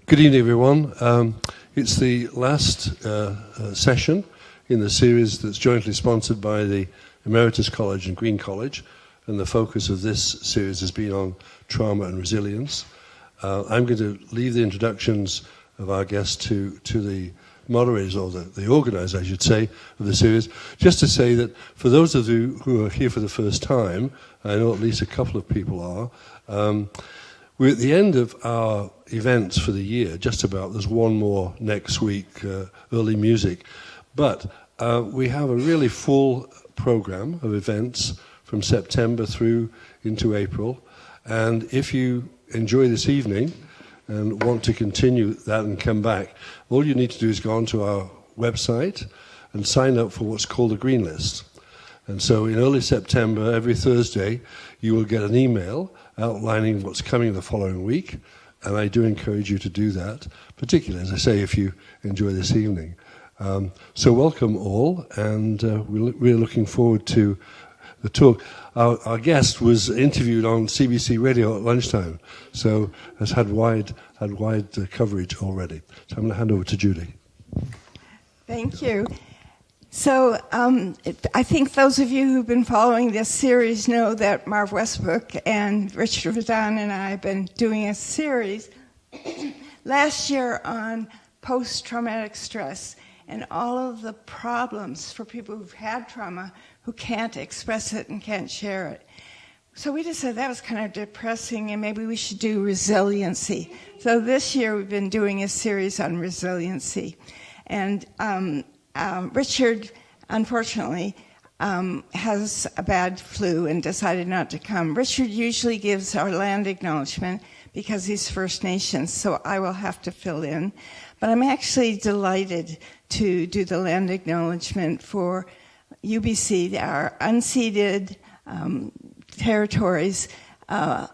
Good evening, everyone. It's the last session in the series that's jointly sponsored by the Emeritus College and Green College, and the focus of this series has been on trauma and resilience. I'm going to leave the introductions of our guests to the moderators, or the organizers, I should say, of the series, just to say that for those of you who are here for the first time, I know at least a couple of people are, we're at the end of our events for the year, just about. There's one more next week, early music. But we have a really full program of events from September through into April. And if you enjoy this evening and want to continue that and come back, all you need to do is go onto our website and sign up for what's called a green list. And so in early September, every Thursday, you will get an email outlining what's coming the following week, and I do encourage you to do that, particularly, as I say, if you enjoy this evening. So welcome all, and we're looking forward to the talk. Our guest was interviewed on CBC Radio at lunchtime, so has had wide coverage already. So I'm going to hand over to Judy. Thank you. So I think those of you who've been following this series know that Marv Westbrook and Richard Verdun and I have been doing a series last year on post-traumatic stress and all of the problems for people who've had trauma who can't express it and can't share it. So we decided that was kind of depressing and maybe we should do resiliency. So this year we've been doing a series on resiliency. And Richard, unfortunately, has a bad flu and decided not to come. Richard usually gives our land acknowledgement because he's First Nations, so I will have to fill in. But I'm actually delighted to do the land acknowledgement for UBC, our unceded territories of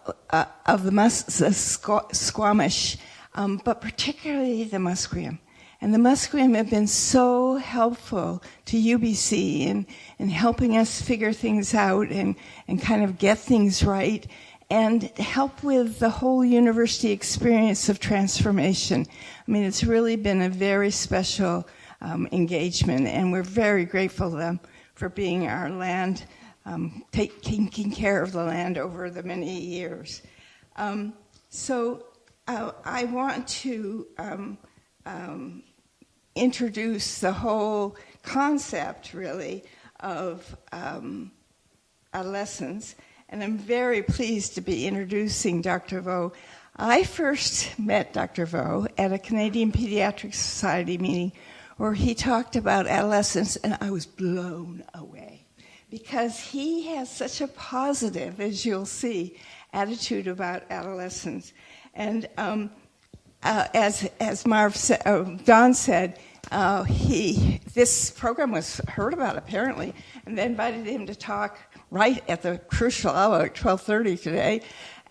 the Squamish, but particularly the Musqueam. And the Musqueam have been so helpful to UBC in helping us figure things out and kind of get things right and help with the whole university experience of transformation. I mean, it's really been a very special engagement, and we're very grateful to them for being our land, taking care of the land over the many years. So I want to introduce the whole concept, really, of adolescence, and I'm very pleased to be introducing Dr. Vo. I first met Dr. Vo at a Canadian Pediatrics Society meeting where he talked about adolescence, and I was blown away because he has such a positive, as you'll see, attitude about adolescence. And as Marv said, Don said, this program was heard about apparently, and they invited him to talk right at the crucial hour at 12:30 today,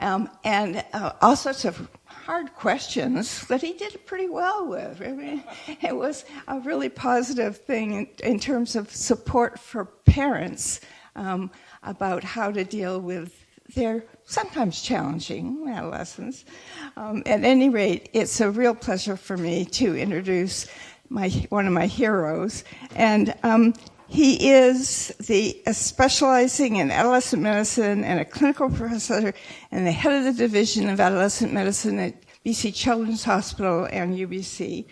and all sorts of hard questions that he did pretty well with. I mean, it was a really positive thing in terms of support for parents about how to deal with their sometimes challenging adolescence. At any rate, it's a real pleasure for me to introduce one of my heroes, and he is specializing in adolescent medicine and a clinical professor and the head of the division of adolescent medicine at BC Children's Hospital and UBC.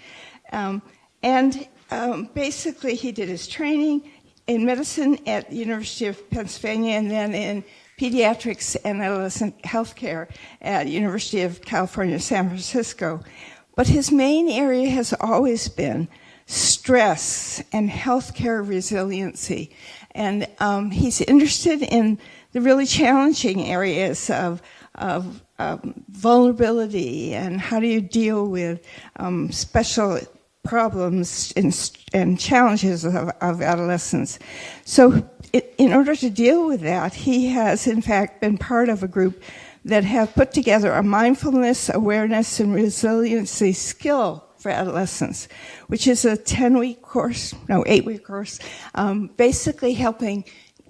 Basically, he did his training in medicine at the University of Pennsylvania and then in pediatrics and adolescent healthcare at University of California, San Francisco. But his main area has always been stress and healthcare resiliency. And he's interested in the really challenging areas of vulnerability and how do you deal with special problems and challenges of adolescence. So in order to deal with that, he has in fact been part of a group that have put together a mindfulness, awareness, and resiliency skill for adolescents, which is a 8-week course, basically helping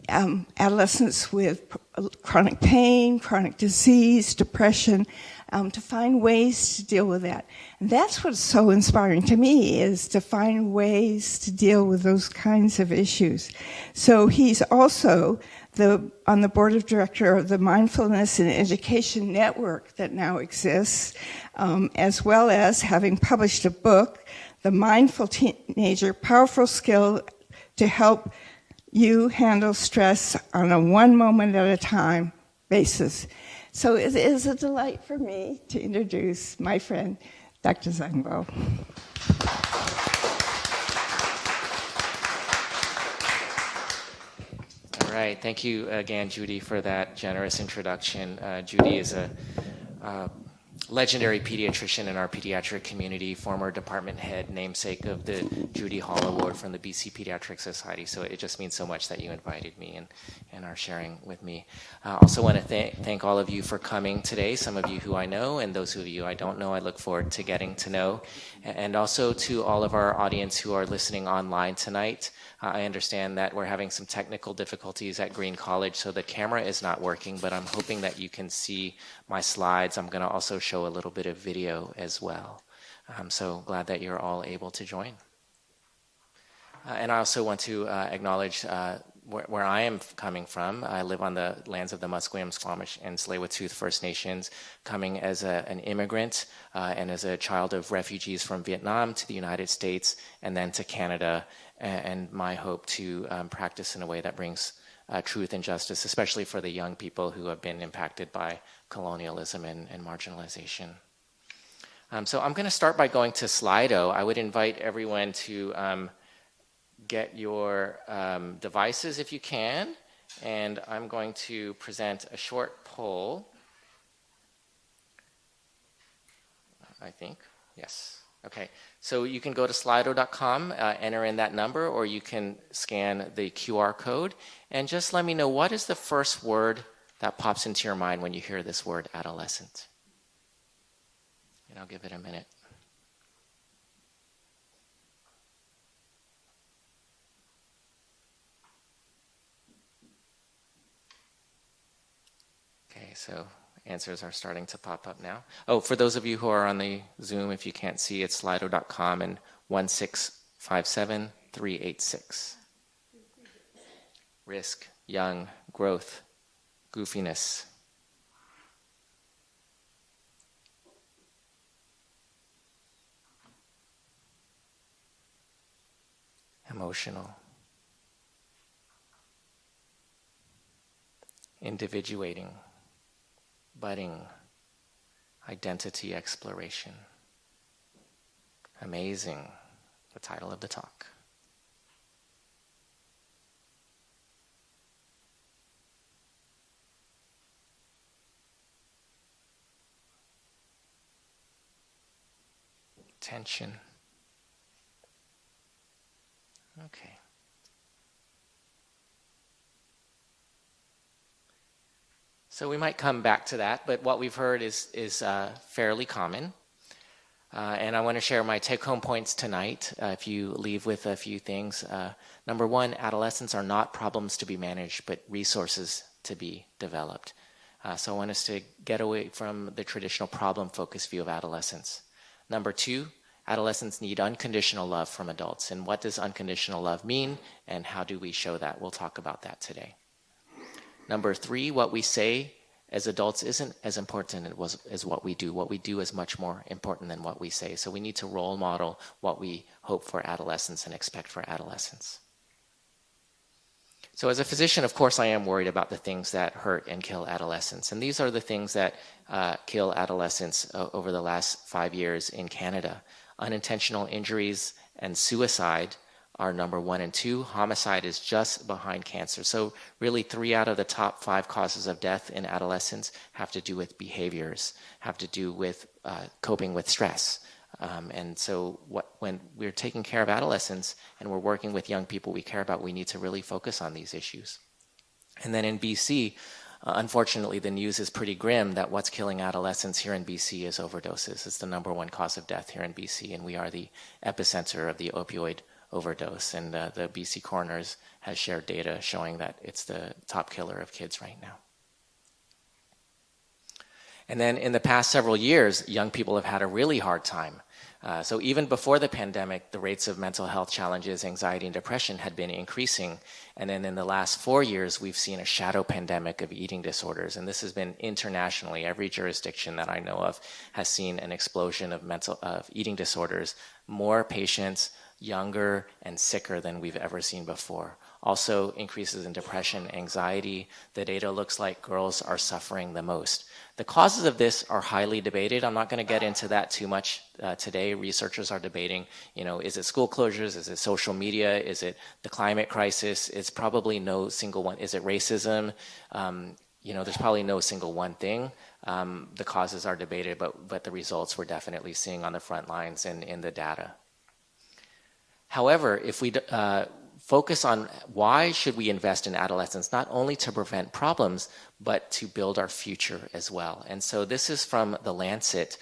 adolescents with chronic pain, chronic disease, depression, to find ways to deal with that. And that's what's so inspiring to me, is to find ways to deal with those kinds of issues. So he's also on the board of director of the Mindfulness and Education Network that now exists, as well as having published a book, The Mindful Teenager, Powerful Skill to Help You Handle Stress on a One Moment at a Time basis. So it is a delight for me to introduce my friend, Dr. Dzung Vo. All right, thank you again, Judy, for that generous introduction. Judy is a legendary pediatrician in our pediatric community, former department head, namesake of the Judy Hall Award from the BC Pediatric Society. So it just means so much that you invited me and are sharing with me. I also want to thank all of you for coming today, some of you who I know and those of you I don't know. I look forward to getting to know. And also to all of our audience who are listening online tonight. I understand that we're having some technical difficulties at Green College, so the camera is not working, but I'm hoping that you can see my slides. I'm going to also show a little bit of video as well. I'm so glad that you're all able to join. And I also want to acknowledge where I am coming from. I live on the lands of the Musqueam, Squamish, and Tsleil-Waututh First Nations, coming as an immigrant and as a child of refugees from Vietnam to the United States and then to Canada, and my hope to practice in a way that brings truth and justice, especially for the young people who have been impacted by colonialism and marginalization. So I'm going to start by going to Slido. I would invite everyone to get your devices if you can, and I'm going to present a short poll. I think, yes. Okay, so you can go to slido.com, enter in that number, or you can scan the QR code, and just let me know, what is the first word that pops into your mind when you hear this word adolescent? And I'll give it a minute. Okay, so answers are starting to pop up now. Oh, for those of you who are on the Zoom, if you can't see, it's slido.com and 1657386. Risk, young, growth, goofiness. Emotional. Individuating. Budding, identity exploration. Amazing, the title of the talk. Tension. Okay. So we might come back to that, but what we've heard is fairly common. And I want to share my take-home points tonight, if you leave with a few things. Number one, adolescents are not problems to be managed, but resources to be developed. So I want us to get away from the traditional problem-focused view of adolescence. Number two, adolescents need unconditional love from adults. And what does unconditional love mean, and how do we show that? We'll talk about that today. Number three, what we say as adults isn't as important as what we do. What we do is much more important than what we say. So we need to role model what we hope for adolescents and expect for adolescents. So as a physician, of course, I am worried about the things that hurt and kill adolescents. And these are the things that kill adolescents over the last 5 years in Canada. Unintentional injuries and suicide are number 1 and 2. Homicide is just behind cancer. So really 3 out of the top 5 causes of death in adolescents have to do with behaviors, have to do with coping with stress. And so when we're taking care of adolescents and we're working with young people we care about, we need to really focus on these issues. And then in BC, unfortunately, the news is pretty grim that what's killing adolescents here in BC is overdoses. It's the number 1 cause of death here in BC, and we are the epicenter of the opioid overdose. And the BC Coroners has shared data showing that it's the top killer of kids right now. And then in the past several years, young people have had a really hard time. So even before the pandemic, the rates of mental health challenges, anxiety, and depression had been increasing. And then in the last 4 years, we've seen a shadow pandemic of eating disorders. And this has been internationally. Every jurisdiction that I know of has seen an explosion of eating disorders. More patients, younger and sicker than we've ever seen before. Also increases in depression, anxiety. The data looks like girls are suffering the most. The causes of this are highly debated. I'm not going to get into that too much today. Researchers are debating, is it school closures? Is it social media? Is it the climate crisis? It's probably no single one. Is it racism? There's probably no single one thing. The causes are debated, but the results we're definitely seeing on the front lines and in the data. However, if we focus on why should we invest in adolescence, not only to prevent problems, but to build our future as well. And so this is from the Lancet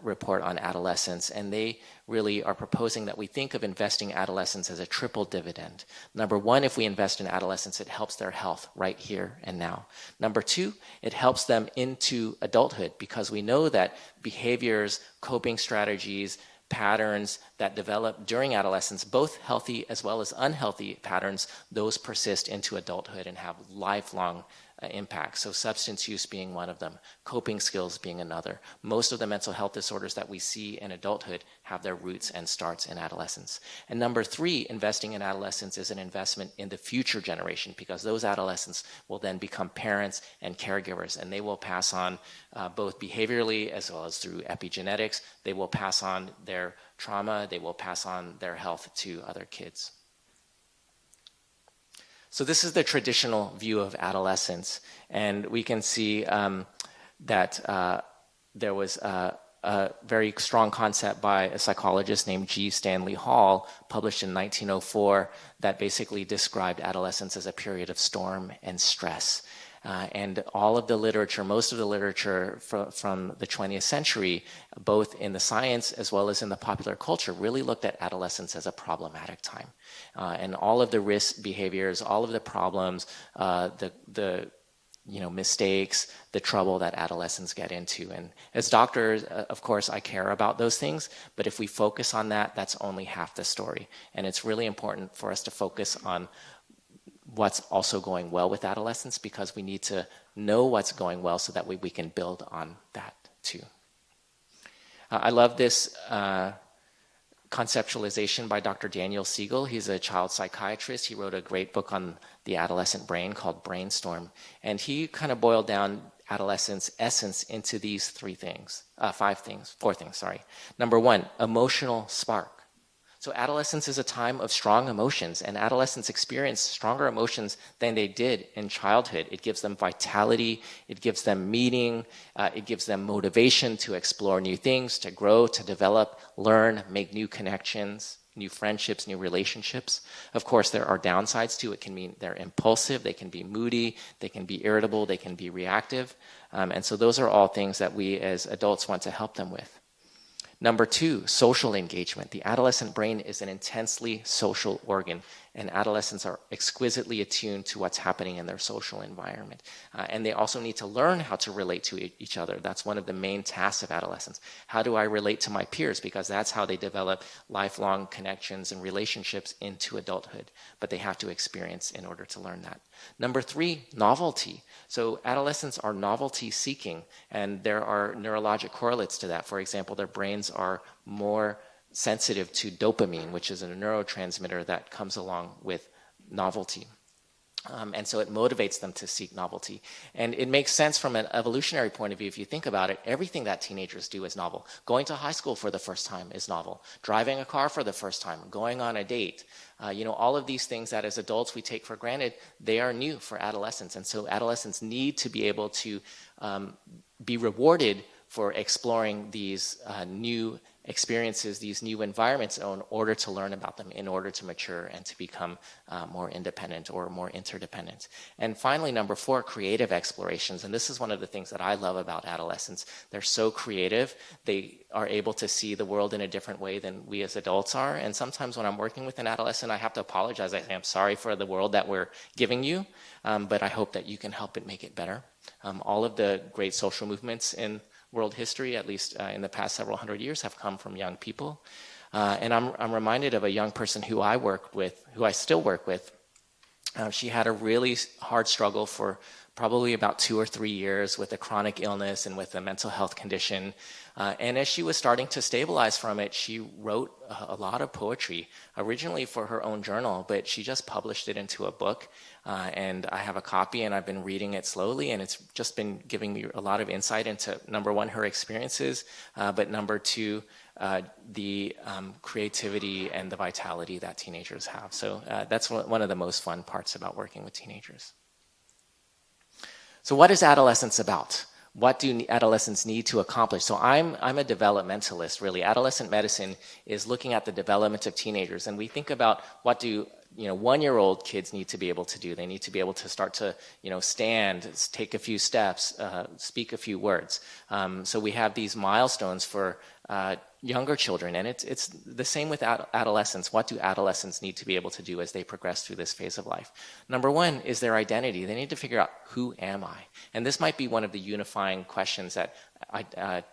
report on adolescence, and they really are proposing that we think of investing adolescence as a triple dividend. Number one, if we invest in adolescence, it helps their health right here and now. Number two, it helps them into adulthood, because we know that behaviors, coping strategies, patterns that develop during adolescence, both healthy as well as unhealthy patterns, those persist into adulthood and have lifelong impacts. So substance use being one of them, coping skills being another. Most of the mental health disorders that we see in adulthood have their roots and starts in adolescence. And number three, investing in adolescence is an investment in the future generation, because those adolescents will then become parents and caregivers, and they will pass on both behaviorally as well as through epigenetics. They will pass on their trauma, they will pass on their health to other kids. So this is the traditional view of adolescence, and we can see that there was a very strong concept by a psychologist named G. Stanley Hall, published in 1904, that basically described adolescence as a period of storm and stress. And all of the literature, most of the literature from the 20th century, both in the science as well as in the popular culture, really looked at adolescence as a problematic time. And all of the risk behaviors, all of the problems, the mistakes, the trouble that adolescents get into. And as doctors, of course, I care about those things, but if we focus on that, that's only half the story. And it's really important for us to focus on what's also going well with adolescents, because we need to know what's going well so that we can build on that too. I love this conceptualization by Dr. Daniel Siegel. He's a child psychiatrist. He wrote a great book on the adolescent brain called Brainstorm. And he kind of boiled down adolescence essence into these four things. Number one, emotional spark. So adolescence is a time of strong emotions, and adolescents experience stronger emotions than they did in childhood. It gives them vitality, it gives them meaning, it gives them motivation to explore new things, to grow, to develop, learn, make new connections, new friendships, new relationships. Of course, there are downsides to it. It can mean they're impulsive, they can be moody, they can be irritable, they can be reactive. And so those are all things that we as adults want to help them with. Number two, social engagement. The adolescent brain is an intensely social organ, and adolescents are exquisitely attuned to what's happening in their social environment. And they also need to learn how to relate to each other. That's one of the main tasks of adolescents. How do I relate to my peers? Because that's how they develop lifelong connections and relationships into adulthood. But they have to experience in order to learn that. Number three, novelty. So adolescents are novelty seeking, and there are neurologic correlates to that. For example, their brains are more sensitive to dopamine, which is a neurotransmitter that comes along with novelty. And so it motivates them to seek novelty. And it makes sense from an evolutionary point of view. If you think about it, everything that teenagers do is novel. Going to high school for the first time is novel. Driving a car for the first time, going on a date, all of these things that as adults we take for granted, they are new for adolescents. And so adolescents need to be able to be rewarded for exploring these new experiences, these new environments in order to learn about them, in order to mature and to become more independent or more interdependent. And finally, number 4, creative explorations. And this is one of the things that I love about adolescents. They're so creative. They are able to see the world in a different way than we as adults are. And sometimes when I'm working with an adolescent, I have to apologize. I say, I'm sorry for the world that we're giving you, but I hope that you can help it make it better. All of the great social movements in world history, at least in the past several hundred years, have come from young people. And I'm reminded of a young person who I worked with, who I still work with. She had a really hard struggle for probably about 2 or 3 years with a chronic illness and with a mental health condition. And as she was starting to stabilize from it, she wrote a lot of poetry, originally for her own journal, but she just published it into a book. And I have a copy, and I've been reading it slowly, and it's just been giving me a lot of insight into, number 1, her experiences, but number 2, the creativity and the vitality that teenagers have. So that's one of the most fun parts about working with teenagers. So what is adolescence about? What do adolescents need to accomplish? So I'm a developmentalist, really. Adolescent medicine is looking at the development of teenagers, and we think about what do 1-year-old kids need to be able to do. They need to be able to start to stand, take a few steps, speak a few words. So we have these milestones for younger children, and it's the same with adolescents. What do adolescents need to be able to do as they progress through this phase of life? Number 1 is their identity. They need to figure out, who am I? And this might be one of the unifying questions that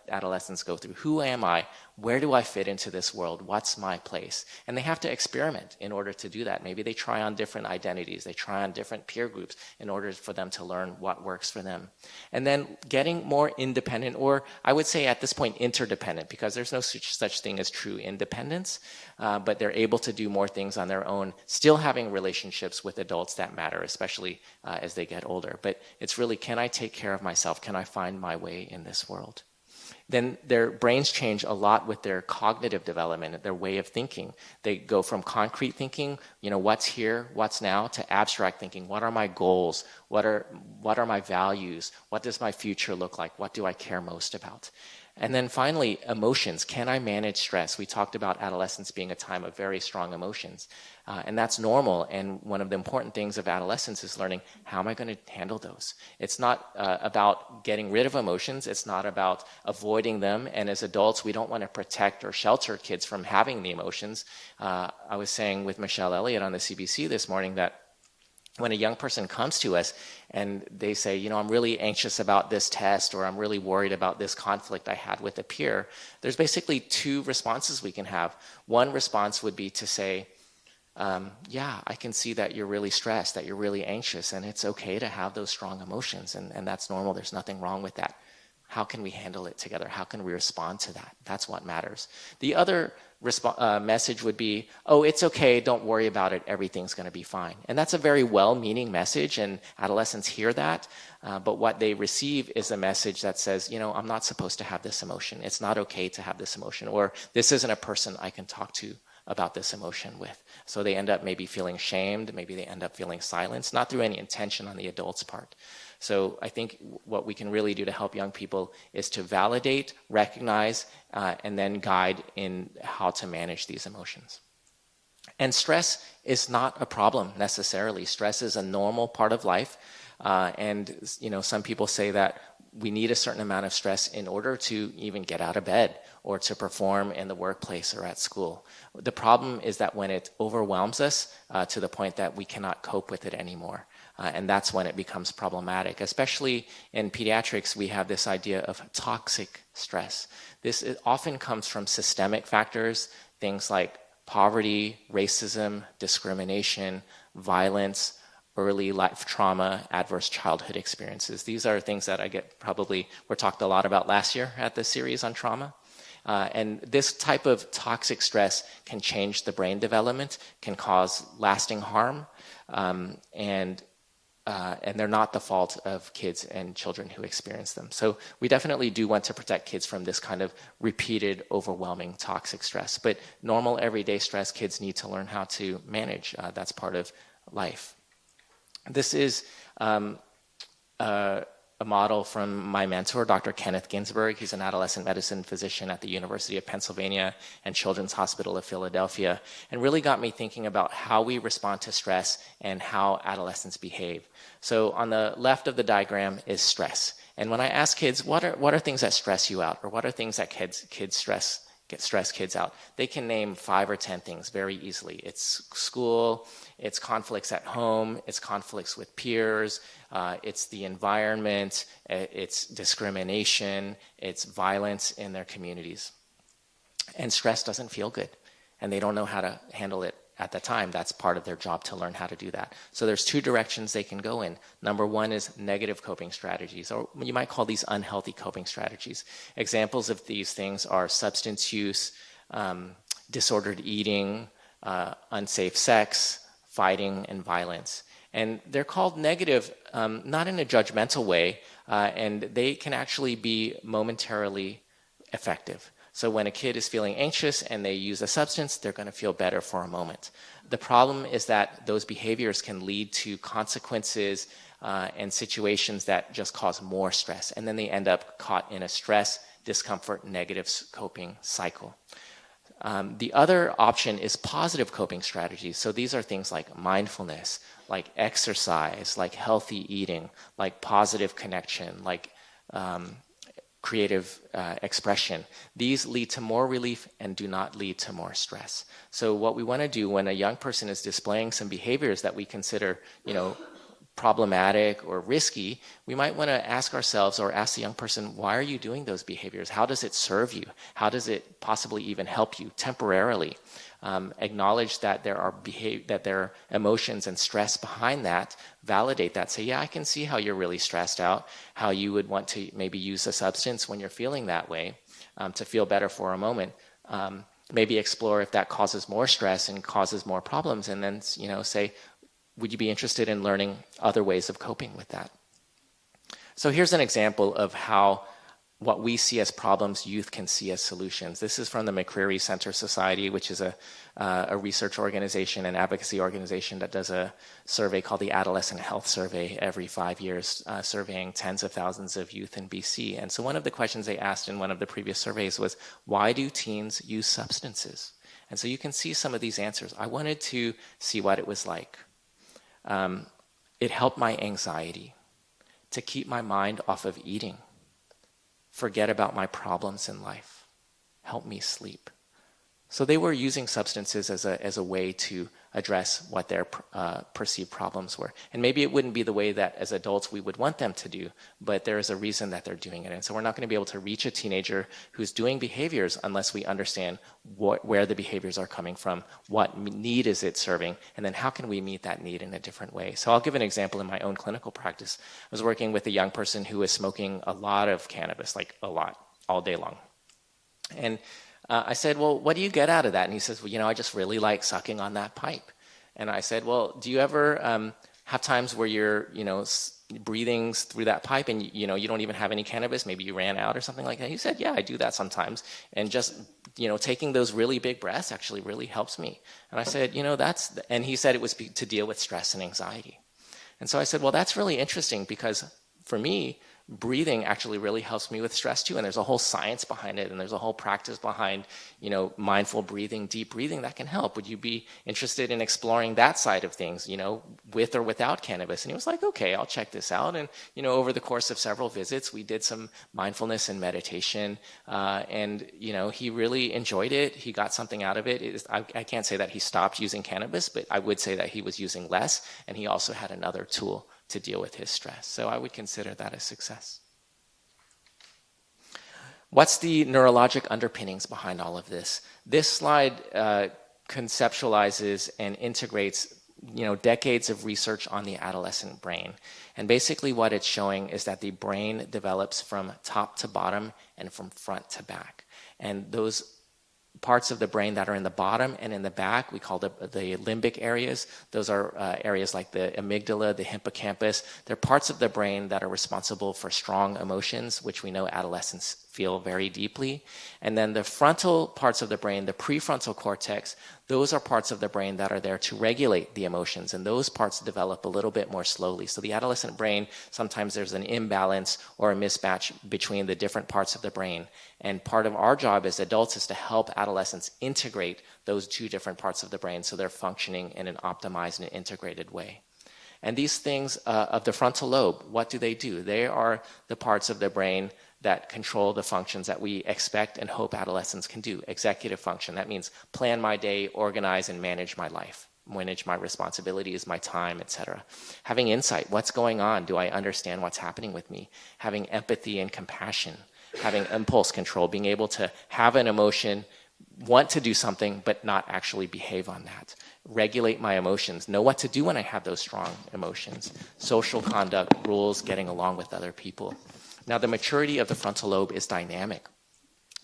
adolescents go through. Who am I? Where do I fit into this world? What's my place? And they have to experiment in order to do that. Maybe they try on different identities. They try on different peer groups in order for them to learn what works for them. And then getting more independent, or I would say at this point interdependent, because there's no such thing as true independence, but they're able to do more things on their own, still having relationships with adults that matter, especially as they get older. But it's really, can I take care of myself? Can I find my way in this world? Then their brains change a lot with their cognitive development, their way of thinking. They go from concrete thinking, what's here, what's now, to abstract thinking. What are my goals? What are my values? What does my future look like? What do I care most about? And then finally, emotions. Can I manage stress? We talked about adolescence being a time of very strong emotions. And that's normal. And one of the important things of adolescence is learning, how am I going to handle those? It's not about getting rid of emotions. It's not about avoiding them. And as adults, we don't want to protect or shelter kids from having the emotions. I was saying with Michelle Elliott on the CBC this morning that when a young person comes to us and they say, I'm really anxious about this test, or I'm really worried about this conflict I had with a peer, there's basically 2 responses we can have. One response would be to say, yeah, I can see that you're really stressed, that you're really anxious, and it's okay to have those strong emotions, and that's normal. There's nothing wrong with that. How can we handle it together? How can we respond to that? That's what matters. The other message would be, oh, it's okay, don't worry about it, everything's going to be fine. And that's a very well-meaning message, and adolescents hear that, but what they receive is a message that says, I'm not supposed to have this emotion. It's not okay to have this emotion, or this isn't a person I can talk to about this emotion with. So they end up maybe feeling shamed, maybe they end up feeling silenced, not through any intention on the adult's part. So I think what we can really do to help young people is to validate, recognize, and then guide in how to manage these emotions. And stress is not a problem necessarily. Stress is a normal part of life. And some people say that we need a certain amount of stress in order to even get out of bed or to perform in the workplace or at school. The problem is that when it overwhelms us to the point that we cannot cope with it anymore. And that's when it becomes problematic. Especially in pediatrics, we have this idea of toxic stress. This often comes from systemic factors, things like poverty, racism, discrimination, violence, early life trauma, adverse childhood experiences. These are things that were talked a lot about last year at the series on trauma. And this type of toxic stress can change the brain development, can cause lasting harm, and they're not the fault of kids and children who experience them. So we definitely do want to protect kids from this kind of repeated, overwhelming toxic stress. But normal, everyday stress, kids need to learn how to manage. That's part of life. This is a model from my mentor, Dr. Kenneth Ginsberg. He's an adolescent medicine physician at the University of Pennsylvania and Children's Hospital of Philadelphia, and really got me thinking about how we respond to stress and how adolescents behave. So on the left of the diagram is stress. And when I ask kids, what are things that stress you out, or what are things that stress kids out, they can name 5 or 10 things very easily. It's school, it's conflicts at home, it's conflicts with peers, it's the environment, it's discrimination, it's violence in their communities. And stress doesn't feel good, and they don't know how to handle it at the time. That's part of their job, to learn how to do that. So there's 2 directions they can go in. Number 1 is negative coping strategies, or you might call these unhealthy coping strategies. Examples of these things are substance use, disordered eating, unsafe sex, fighting, and violence. And they're called negative, not in a judgmental way, and they can actually be momentarily effective. So when a kid is feeling anxious and they use a substance, they're going to feel better for a moment. The problem is that those behaviors can lead to consequences and situations that just cause more stress. And then they end up caught in a stress, discomfort, negative coping cycle. The other option is positive coping strategies. So these are things like mindfulness, like exercise, like healthy eating, like positive connection, like creative expression. These lead to more relief and do not lead to more stress. So what we want to do when a young person is displaying some behaviors that we consider, problematic or risky, we might want to ask ourselves, or ask the young person, why are you doing those behaviors? How does it serve you? How does it possibly even help you temporarily? Acknowledge that there are emotions and stress behind that. Validate that. Say, yeah, I can see how you're really stressed out, how you would want to maybe use a substance when you're feeling that way to feel better for a moment. Maybe explore if that causes more stress and causes more problems, and then say, would you be interested in learning other ways of coping with that? So here's an example of how what we see as problems, youth can see as solutions. This is from the McCreary Center Society, which is a research organization, an advocacy organization that does a survey called the Adolescent Health Survey every 5 years, surveying tens of thousands of youth in BC. And so one of the questions they asked in one of the previous surveys was, why do teens use substances? And so you can see some of these answers. I wanted to see what it was like. It helped my anxiety, to keep my mind off of eating, forget about my problems in life, help me sleep. So they were using substances as a way to address what their perceived problems were. And maybe it wouldn't be the way that as adults we would want them to do, but there is a reason that they're doing it. And so we're not going to be able to reach a teenager who's doing behaviors unless we understand where the behaviors are coming from, what need is it serving, and then how can we meet that need in a different way. So I'll give an example in my own clinical practice. I was working with a young person who was smoking a lot of cannabis, like a lot, all day long. And I said, well, what do you get out of that? And he says, well, I just really like sucking on that pipe. And I said, well, do you ever have times where you're, breathing through that pipe and, you don't even have any cannabis? Maybe you ran out or something like that. He said, yeah, I do that sometimes. And just, taking those really big breaths actually really helps me. And I said, and he said it was to deal with stress and anxiety. And so I said, well, that's really interesting, because for me, breathing actually really helps me with stress too. And there's a whole science behind it, and there's a whole practice behind, mindful breathing, deep breathing that can help. Would you be interested in exploring that side of things, with or without cannabis? And he was like, okay, I'll check this out. And, over the course of several visits, we did some mindfulness and meditation. And, he really enjoyed it. He got something out of it. I can't say that he stopped using cannabis, but I would say that he was using less. And he also had another tool to deal with his stress. So I would consider that a success. What's the neurologic underpinnings behind all of this? This slide conceptualizes and integrates decades of research on the adolescent brain. And basically what it's showing is that the brain develops from top to bottom and from front to back. And those parts of the brain that are in the bottom and in the back. We call the limbic areas. Those are areas like the amygdala, the hippocampus. They're parts of the brain that are responsible for strong emotions, which we know adolescents feel very deeply. And then the frontal parts of the brain, the prefrontal cortex, those are parts of the brain that are there to regulate the emotions, and those parts develop a little bit more slowly. So the adolescent brain, sometimes there's an imbalance or a mismatch between the different parts of the brain. And part of our job as adults is to help adolescents integrate those two different parts of the brain so they're functioning in an optimized and integrated way. And these things of the frontal lobe, what do? They are the parts of the brain that control the functions that we expect and hope adolescents can do. Executive function, that means plan my day, organize and manage my life, manage my responsibilities, my time, etc. Having insight, what's going on? Do I understand what's happening with me? Having empathy and compassion, having impulse control, being able to have an emotion, want to do something, but not actually behave on that. Regulate my emotions, know what to do when I have those strong emotions. Social conduct, rules, getting along with other people. Now, the maturity of the frontal lobe is dynamic.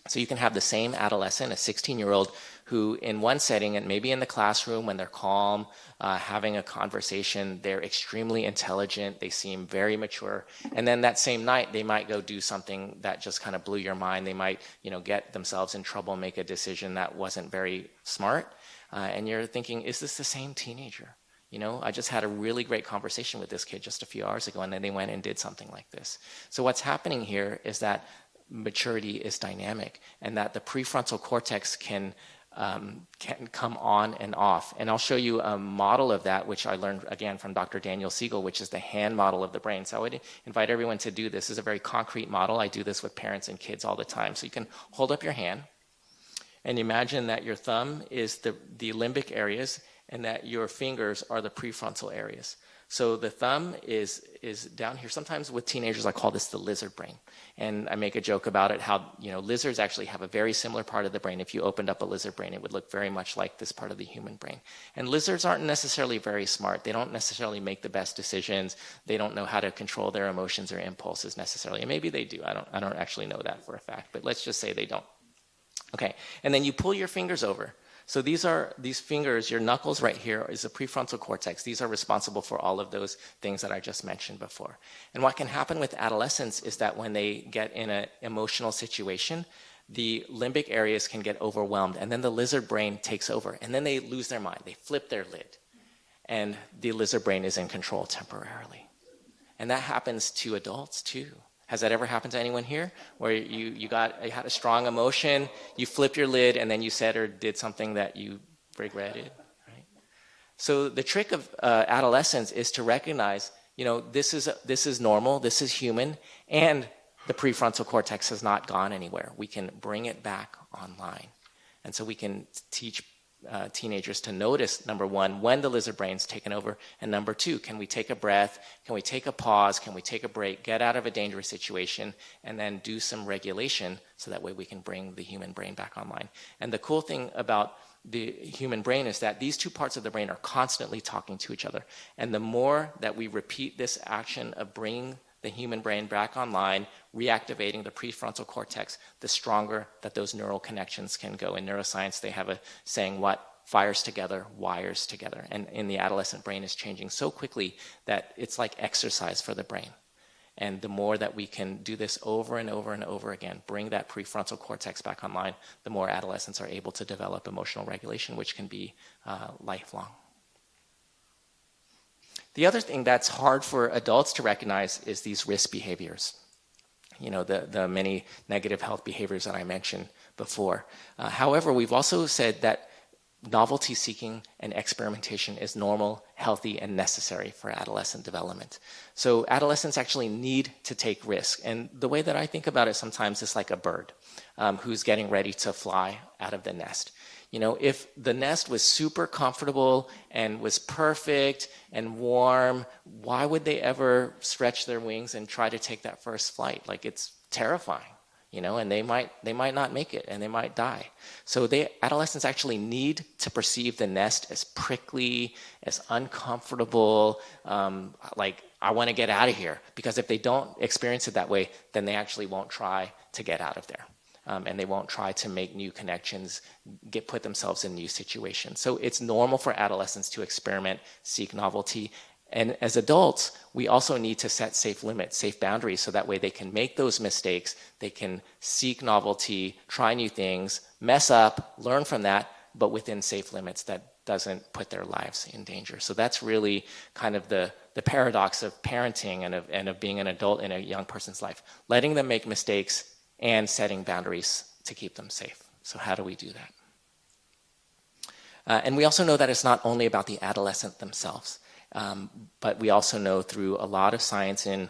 So you can have the same adolescent, a 16-year-old, who in one setting, and maybe in the classroom when they're calm, having a conversation, they're extremely intelligent, they seem very mature. And then that same night, they might go do something that just kind of blew your mind. They might, get themselves in trouble, make a decision that wasn't very smart. And you're thinking, is this the same teenager? I just had a really great conversation with this kid just a few hours ago, and then they went and did something like this. So what's happening here is that maturity is dynamic, and that the prefrontal cortex can come on and off. And I'll show you a model of that, which I learned, again, from Dr. Daniel Siegel, which is the hand model of the brain. So I would invite everyone to do this. This is a very concrete model. I do this with parents and kids all the time. So you can hold up your hand, and imagine that your thumb is the limbic areas, and that your fingers are the prefrontal areas. So the thumb is down here. Sometimes with teenagers, I call this the lizard brain. And I make a joke about it, how lizards actually have a very similar part of the brain. If you opened up a lizard brain, it would look very much like this part of the human brain. And lizards aren't necessarily very smart. They don't necessarily make the best decisions. They don't know how to control their emotions or impulses necessarily. And maybe they do. I don't actually know that for a fact, but let's just say they don't. Okay, and then you pull your fingers over. So these fingers, your knuckles right here is the prefrontal cortex. These are responsible for all of those things that I just mentioned before. And what can happen with adolescents is that when they get in an emotional situation, the limbic areas can get overwhelmed, and then the lizard brain takes over, and then they lose their mind. They flip their lid, and the lizard brain is in control temporarily. And that happens to adults too. Has that ever happened to anyone here? Where you had a strong emotion, you flipped your lid, and then you said or did something that you regretted, right? So the trick of adolescence is to recognize, this is normal, this is human, and the prefrontal cortex has not gone anywhere. We can bring it back online. And so we can teach teenagers to notice, number one, when the lizard brain's taken over, and number two, can we take a breath, can we take a pause, can we take a break, get out of a dangerous situation, and then do some regulation so that way we can bring the human brain back online. And the cool thing about the human brain is that these two parts of the brain are constantly talking to each other. And the more that we repeat this action of bringing the human brain back online, reactivating the prefrontal cortex, the stronger that those neural connections can go. In neuroscience, they have a saying, what fires together, wires together. And in the adolescent brain is changing so quickly that it's like exercise for the brain. And the more that we can do this over and over and over again, bring that prefrontal cortex back online, the more adolescents are able to develop emotional regulation, which can be lifelong. The other thing that's hard for adults to recognize is these risk behaviors. The many negative health behaviors that I mentioned before. However, we've also said that novelty seeking and experimentation is normal, healthy, and necessary for adolescent development. So adolescents actually need to take risks. And the way that I think about it sometimes is like a bird who's getting ready to fly out of the nest. If the nest was super comfortable and was perfect and warm, why would they ever stretch their wings and try to take that first flight? Like, it's terrifying, and they might not make it and they might die. So adolescents actually need to perceive the nest as prickly, as uncomfortable, like, I want to get out of here. Because if they don't experience it that way, then they actually won't try to get out of there. and they won't try to make new connections, put themselves in new situations. So it's normal for adolescents to experiment, seek novelty. And as adults, we also need to set safe limits, safe boundaries, so that way they can make those mistakes, they can seek novelty, try new things, mess up, learn from that, but within safe limits that doesn't put their lives in danger. So that's really kind of the paradox of parenting and of being an adult in a young person's life, letting them make mistakes and setting boundaries to keep them safe. So how do we do that? And we also know that it's not only about the adolescent themselves, but we also know through a lot of science in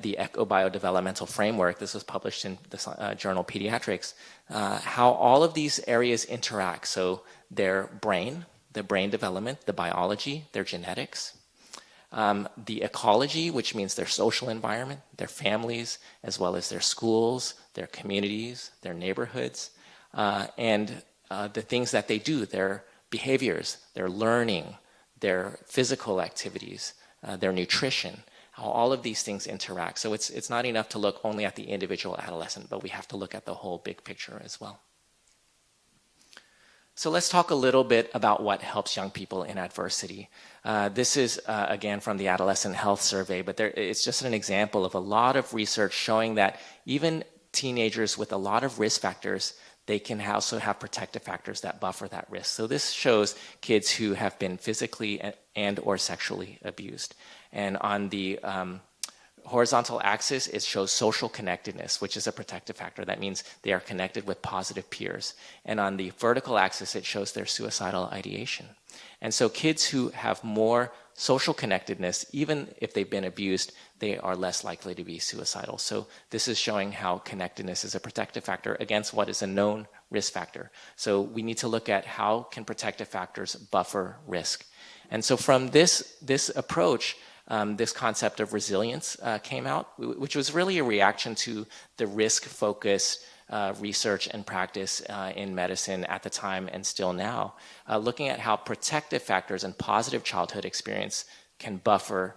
the eco-biodevelopmental framework, this was published in the journal Pediatrics, how all of these areas interact. So their brain, the brain development, the biology, their genetics, the ecology, which means their social environment, their families, as well as their schools, their communities, their neighborhoods, and the things that they do, their behaviors, their learning, their physical activities, their nutrition, how all of these things interact. So it's not enough to look only at the individual adolescent, but we have to look at the whole big picture as well. So let's talk a little bit about what helps young people in adversity. This is, again, from the Adolescent Health Survey, but it's just an example of a lot of research showing that even teenagers with a lot of risk factors, they can also have protective factors that buffer that risk. So this shows kids who have been physically and or sexually abused. And on the horizontal axis, it shows social connectedness, which is a protective factor. That means they are connected with positive peers. And on the vertical axis, it shows their suicidal ideation. And so kids who have more social connectedness, even if they've been abused, they are less likely to be suicidal. So this is showing how connectedness is a protective factor against what is a known risk factor. So we need to look at how can protective factors buffer risk. And so from this approach, this concept of resilience came out, which was really a reaction to the risk-focused research and practice in medicine at the time and still now, looking at how protective factors and positive childhood experience can buffer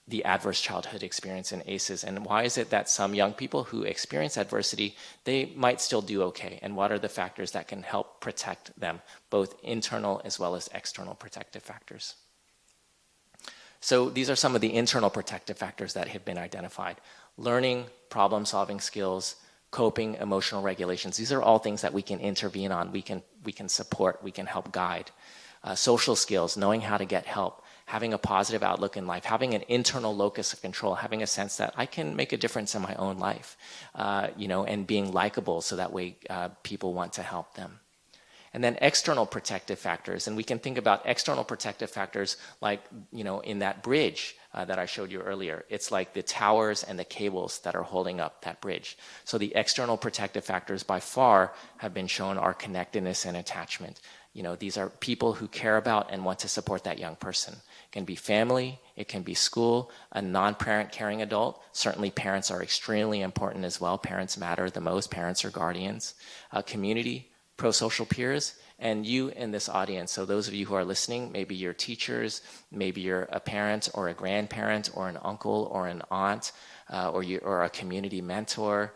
the adverse childhood experience in ACEs. And why is it that some young people who experience adversity, they might still do okay? And what are the factors that can help protect them, both internal as well as external protective factors? So these are some of the internal protective factors that have been identified. Learning, problem-solving skills, coping, emotional regulations. These are all things that we can intervene on, we can support, we can help guide. Social skills, knowing how to get help, having a positive outlook in life, having an internal locus of control, having a sense that I can make a difference in my own life, and being likable so that way people want to help them. And then external protective factors, and we can think about external protective factors like, in that bridge that I showed you earlier. It's like the towers and the cables that are holding up that bridge. So the external protective factors by far have been shown are connectedness and attachment. These are people who care about and want to support that young person. It can be family, it can be school, a non-parent caring adult. Certainly parents are extremely important as well. Parents matter the most, parents are guardians. Community, pro-social peers, and you in this audience. So those of you who are listening, maybe you're teachers, maybe you're a parent or a grandparent or an uncle or an aunt, or a community mentor,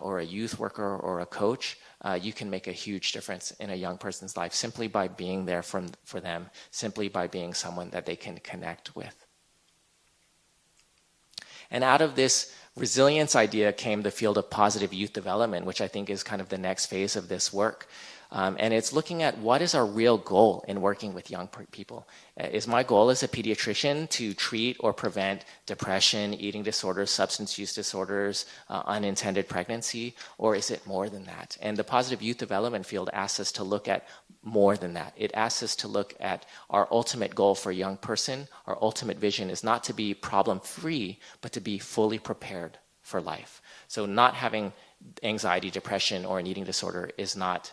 or a youth worker or a coach. You can make a huge difference in a young person's life simply by being there for them, simply by being someone that they can connect with. And out of this resilience idea came the field of positive youth development, which I think is kind of the next phase of this work. And it's looking at what is our real goal in working with young people. Is my goal as a pediatrician to treat or prevent depression, eating disorders, substance use disorders, unintended pregnancy, or is it more than that? And the positive youth development field asks us to look at more than that. It asks us to look at our ultimate goal for a young person. Our ultimate vision is not to be problem-free, but to be fully prepared for life. So not having anxiety, depression, or an eating disorder is not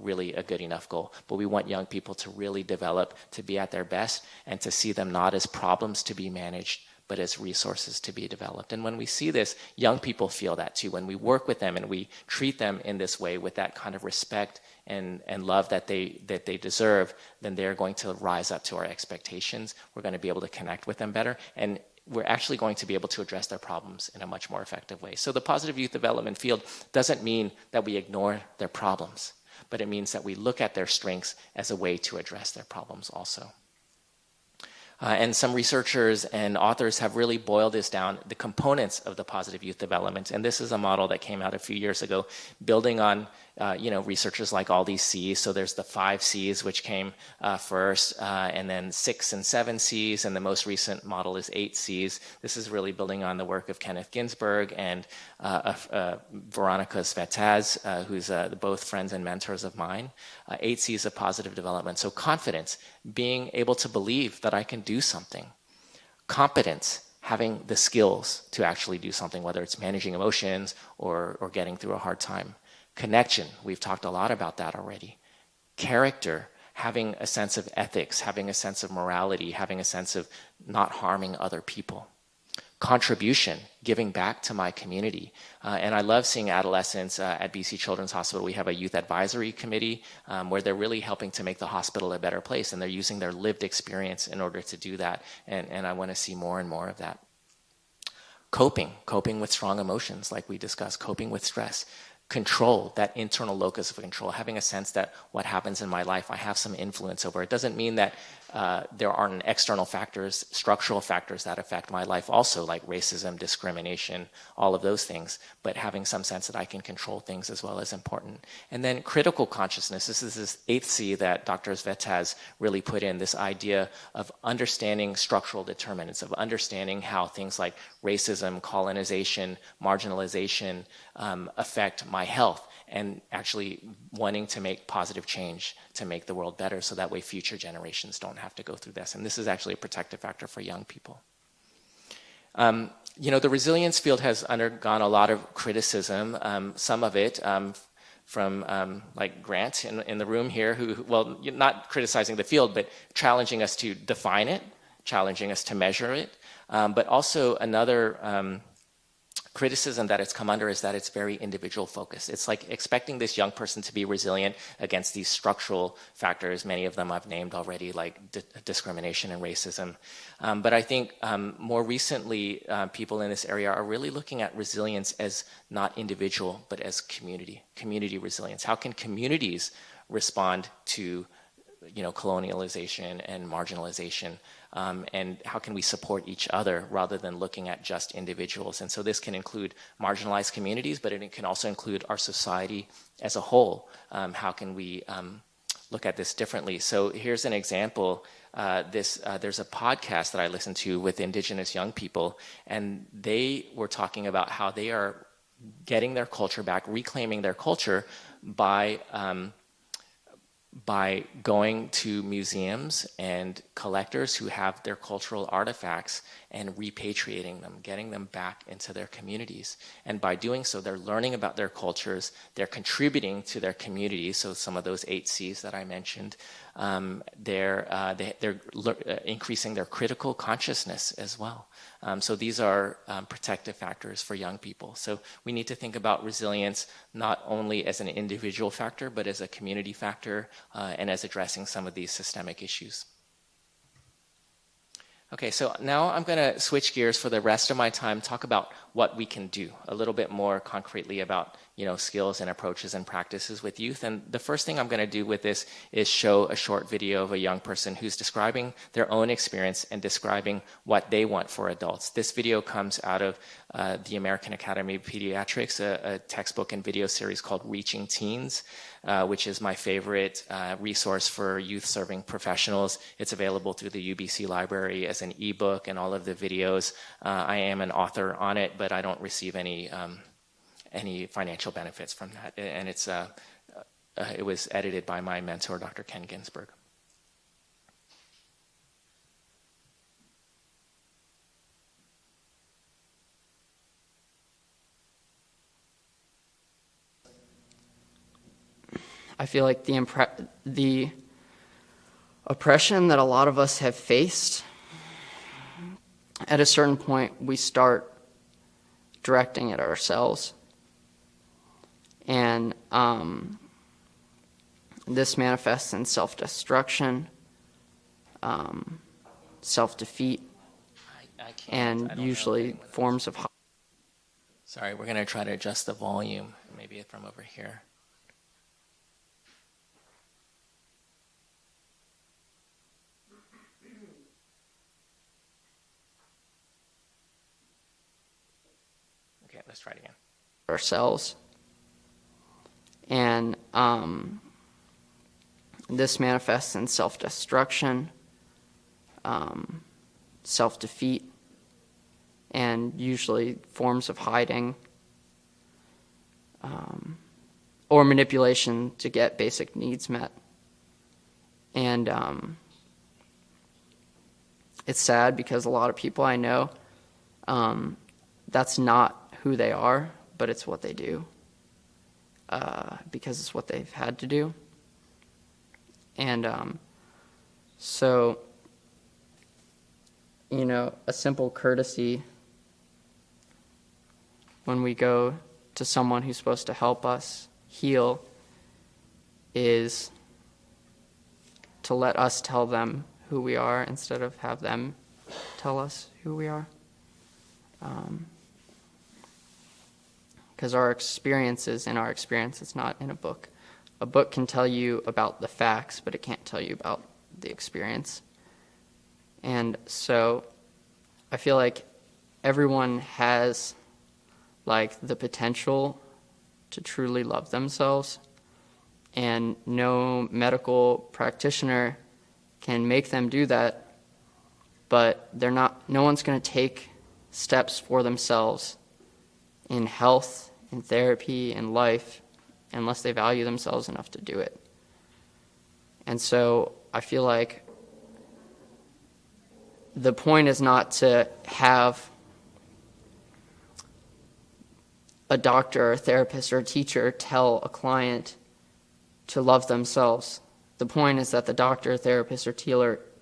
really a good enough goal. But we want young people to really develop, to be at their best, and to see them not as problems to be managed, but as resources to be developed. And when we see this, young people feel that too. When we work with them and we treat them in this way with that kind of respect and love that they deserve, then they're going to rise up to our expectations. We're going to be able to connect with them better. And we're actually going to be able to address their problems in a much more effective way. So the positive youth development field doesn't mean that we ignore their problems, but it means that we look at their strengths as a way to address their problems also. And some researchers and authors have really boiled this down, the components of the positive youth development. And this is a model that came out a few years ago, building on researchers like all these C's. So there's the 5 C's, which came first, and then 6 and 7 C's, and the most recent model is 8 C's. This is really building on the work of Kenneth Ginsberg and Veronica Svetaz, who's both friends and mentors of mine. 8 C's of positive development. So confidence, being able to believe that I can do something. Competence, having the skills to actually do something, whether it's managing emotions or getting through a hard time. Connection, we've talked a lot about that already. Character, having a sense of ethics, having a sense of morality, having a sense of not harming other people. Contribution, giving back to my community. And I love seeing adolescents at BC Children's Hospital. We have a youth advisory committee where they're really helping to make the hospital a better place, and they're using their lived experience in order to do that. And I want to see more and more of that. Coping with strong emotions, like we discussed, coping with stress. Control, that internal locus of control, having a sense that what happens in my life, I have some influence over. It doesn't mean that there aren't external factors, structural factors that affect my life also, like racism, discrimination, all of those things, but having some sense that I can control things as well is important. And then critical consciousness, this is this 8th C that Dr. Svetaz really put in, this idea of understanding structural determinants, of understanding how things like racism, colonization, marginalization affect my health, and actually wanting to make positive change to make the world better so that way future generations don't have to go through this. And this is actually a protective factor for young people. The resilience field has undergone a lot of criticism, some of it from like Grant in the room here, who, well, not criticizing the field, but challenging us to define it, challenging us to measure it, but also another criticism that it's come under is that it's very individual focused. It's like expecting this young person to be resilient against these structural factors, many of them I've named already, like discrimination and racism. But I think more recently, people in this area are really looking at resilience as not individual, but as community resilience. How can communities respond to colonialization and marginalization, and how can we support each other rather than looking at just individuals? And so this can include marginalized communities, but it can also include our society as a whole. How can we look at this differently? So here's an example. There's a podcast that I listen to with Indigenous young people, and they were talking about how they are getting their culture back, reclaiming their culture by going to museums and collectors who have their cultural artifacts and repatriating them, getting them back into their communities. And by doing so, they're learning about their cultures, they're contributing to their communities, so some of those 8 C's that I mentioned, they're increasing their critical consciousness as well. So these are protective factors for young people. So we need to think about resilience not only as an individual factor, but as a community factor, and as addressing some of these systemic issues. Okay, so now I'm going to switch gears for the rest of my time, talk about what we can do, a little bit more concretely about skills and approaches and practices with youth. And the first thing I'm going to do with this is show a short video of a young person who's describing their own experience and describing what they want for adults. This video comes out of the American Academy of Pediatrics, a textbook and video series called Reaching Teens, which is my favorite resource for youth-serving professionals. It's available through the UBC library as an ebook, and all of the videos. I am an author on it, but I don't receive any financial benefits from that. And it was edited by my mentor, Dr. Ken Ginsberg. I feel like the oppression that a lot of us have faced, at a certain point, we start directing it ourselves. And this manifests in self-destruction, self-defeat. I can't. I and don't know usually if anyone else- forms of Sorry, we're going to try to adjust the volume, maybe from over here. Okay, let's try it again. ourselves. And this manifests in self-destruction, self-defeat, and usually forms of hiding or manipulation to get basic needs met. And it's sad because a lot of people I know, that's not who they are, but it's what they do because it's what they've had to do. And so, you know, a simple courtesy when we go to someone who's supposed to help us heal is to let us tell them who we are instead of have them tell us who we are. Because our experience is in our experience, it's not in a book. A book can tell you about the facts, but it can't tell you about the experience. And so I feel like everyone has like the potential to truly love themselves, and no medical practitioner can make them do that, but no one's going to take steps for themselves in health, in therapy, in life, unless they value themselves enough to do it. And so I feel like the point is not to have a doctor or a therapist or a teacher tell a client to love themselves. The point is that the doctor, therapist, or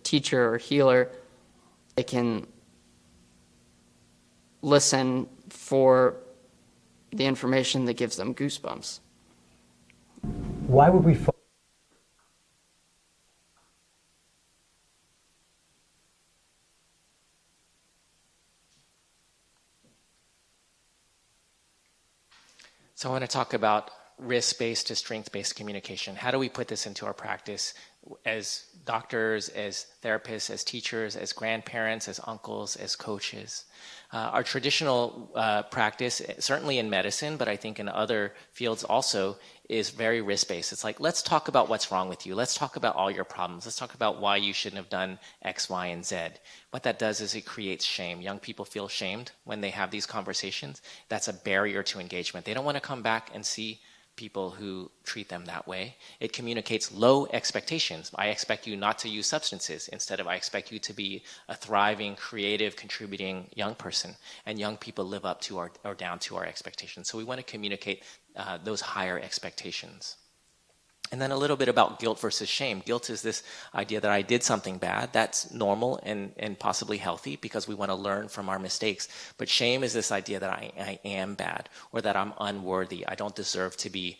teacher or healer, they can listen for the information that gives them goosebumps. Why would we So I want to talk about risk-based to strength-based communication. How do we put this into our practice as doctors, as therapists, as teachers, as grandparents, as uncles, as coaches? Our traditional practice, certainly in medicine, but I think in other fields also, is very risk-based. It's like, let's talk about what's wrong with you. Let's talk about all your problems. Let's talk about why you shouldn't have done X, Y, and Z. What that does is it creates shame. Young people feel shamed when they have these conversations. That's a barrier to engagement. They don't want to come back and see people who treat them that way. It communicates low expectations. I expect you not to use substances instead of I expect you to be a thriving, creative, contributing young person. And young people live up to or down to our expectations. So we want to communicate those higher expectations. And then a little bit about guilt versus shame. Guilt is this idea that I did something bad. That's normal and possibly healthy because we want to learn from our mistakes. But shame is this idea that I am bad or that I'm unworthy. I don't deserve to be,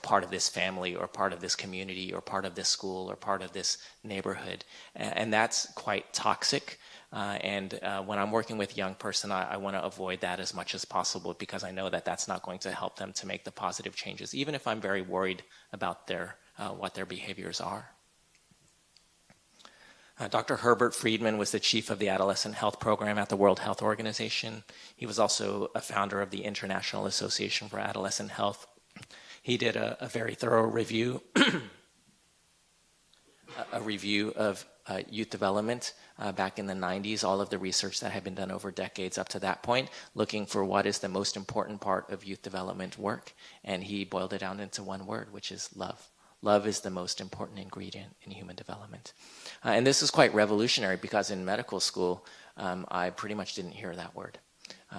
part of this family or part of this community or part of this school or part of this neighborhood. And that's quite toxic. And when I'm working with a young person, I want to avoid that as much as possible because I know that that's not going to help them to make the positive changes, even if I'm very worried about what their behaviors are. Dr. Herbert Friedman was the chief of the Adolescent Health Program at the World Health Organization. He was also a founder of the International Association for Adolescent Health. He did a very thorough review, of youth development back in the 90s, all of the research that had been done over decades up to that point, looking for what is the most important part of youth development work. And he boiled it down into one word, which is love. Love is the most important ingredient in human development. And this is quite revolutionary because in medical school, I pretty much didn't hear that word.